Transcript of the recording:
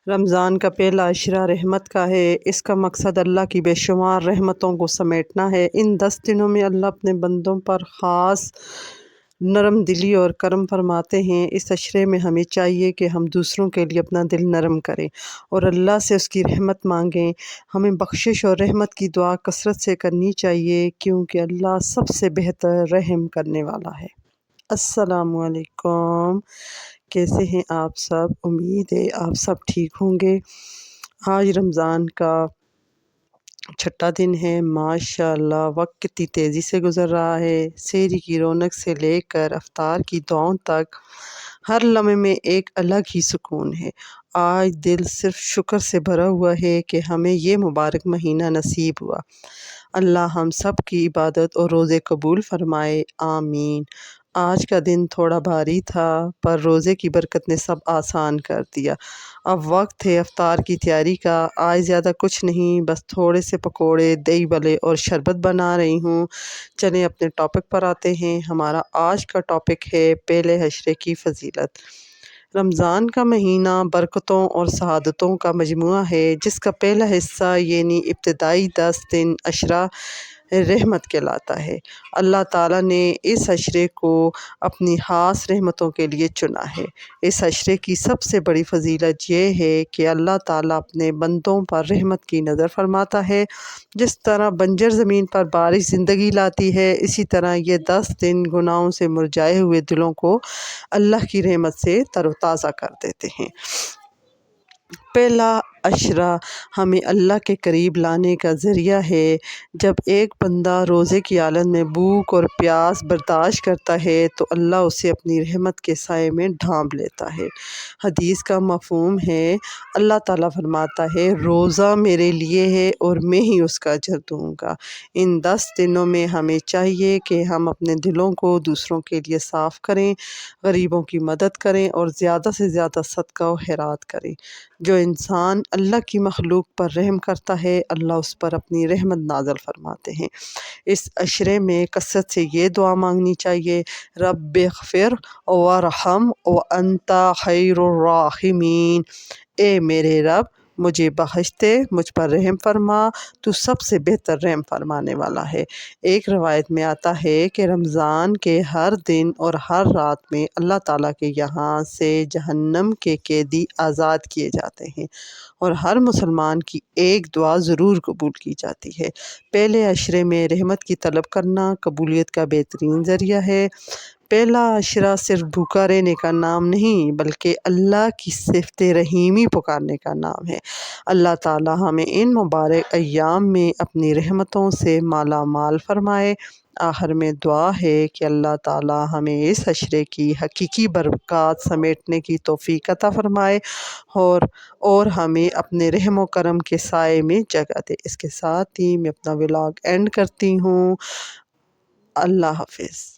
رمضان کا پہلا عشرہ رحمت کا ہے۔ اس کا مقصد اللہ کی بے شمار رحمتوں کو سمیٹنا ہے۔ ان 10 دنوں میں اللہ اپنے بندوں پر خاص نرم دلی اور کرم فرماتے ہیں۔ اس عشرے میں ہمیں چاہیے کہ ہم دوسروں کے لیے اپنا دل نرم کریں اور اللہ سے اس کی رحمت مانگیں۔ ہمیں بخشش اور رحمت کی دعا کثرت سے کرنی چاہیے کیونکہ اللہ سب سے بہتر رحم کرنے والا ہے۔ السلام علیکم، کیسے ہیں آپ سب؟ امید ہے آپ سب ٹھیک ہوں گے۔ آج رمضان کا چھٹا دن ہے۔ ماشاءاللہ وقت کتنی تیزی سے گزر رہا ہے۔ سحری کی رونق سے لے کر افطار کی دعاؤں تک ہر لمحے میں ایک الگ ہی سکون ہے۔ آج دل صرف شکر سے بھرا ہوا ہے کہ ہمیں یہ مبارک مہینہ نصیب ہوا۔ اللہ ہم سب کی عبادت اور روزے قبول فرمائے، آمین۔ آج کا دن تھوڑا بھاری تھا پر روزے کی برکت نے سب آسان کر دیا۔ اب وقت ہے افطار کی تیاری کا۔ آج زیادہ کچھ نہیں، بس تھوڑے سے پکوڑے، دہی بھلے اور شربت بنا رہی ہوں۔ چلیں اپنے ٹاپک پر آتے ہیں۔ ہمارا آج کا ٹاپک ہے پہلے عشرے کی فضیلت۔ رمضان کا مہینہ برکتوں اور سعادتوں کا مجموعہ ہے جس کا پہلا حصہ یعنی ابتدائی 10 دن عشرہ رحمت کہلاتا ہے۔ اللہ تعالیٰ نے اس عشرے کو اپنی خاص رحمتوں کے لیے چنا ہے۔ اس عشرے کی سب سے بڑی فضیلت یہ ہے کہ اللہ تعالیٰ اپنے بندوں پر رحمت کی نظر فرماتا ہے۔ جس طرح بنجر زمین پر بارش زندگی لاتی ہے، اسی طرح یہ 10 دن گناہوں سے مرجھائے ہوئے دلوں کو اللہ کی رحمت سے تر و تازہ کر دیتے ہیں۔ پہلا عشرہ ہمیں اللہ کے قریب لانے کا ذریعہ ہے۔ جب ایک بندہ روزے کی حالت میں بھوک اور پیاس برداشت کرتا ہے تو اللہ اسے اپنی رحمت کے سائے میں ڈھانپ لیتا ہے۔ حدیث کا مفہوم ہے، اللہ تعالیٰ فرماتا ہے روزہ میرے لیے ہے اور میں ہی اس کا اجر دوں گا۔ ان 10 دنوں میں ہمیں چاہیے کہ ہم اپنے دلوں کو دوسروں کے لیے صاف کریں، غریبوں کی مدد کریں اور زیادہ سے زیادہ صدقہ و خیرات کریں۔ جو انسان اللہ کی مخلوق پر رحم کرتا ہے، اللہ اس پر اپنی رحمت نازل فرماتے ہیں۔ اس عشرے میں کثرت سے یہ دعا مانگنی چاہیے، رب اغفر وارحم وانت خیر الراحمین، اے میرے رب مجھے بخش دے، مجھ پر رحم فرما، تو سب سے بہتر رحم فرمانے والا ہے۔ ایک روایت میں آتا ہے کہ رمضان کے ہر دن اور ہر رات میں اللہ تعالیٰ کے یہاں سے جہنم کے قیدی آزاد کیے جاتے ہیں اور ہر مسلمان کی ایک دعا ضرور قبول کی جاتی ہے۔ پہلے عشرے میں رحمت کی طلب کرنا قبولیت کا بہترین ذریعہ ہے۔ پہلا عشرہ صرف بھوکا رہنے کا نام نہیں بلکہ اللہ کی صفت رحیمی پکارنے کا نام ہے۔ اللہ تعالیٰ ہمیں ان مبارک ایام میں اپنی رحمتوں سے مالا مال فرمائے۔ آخر میں دعا ہے کہ اللہ تعالیٰ ہمیں اس عشرے کی حقیقی برکات سمیٹنے کی توفیق عطا فرمائے اور ہمیں اپنے رحم و کرم کے سائے میں جگہ دے۔ اس کے ساتھ ہی میں اپنا ولاگ اینڈ کرتی ہوں۔ اللہ حافظ۔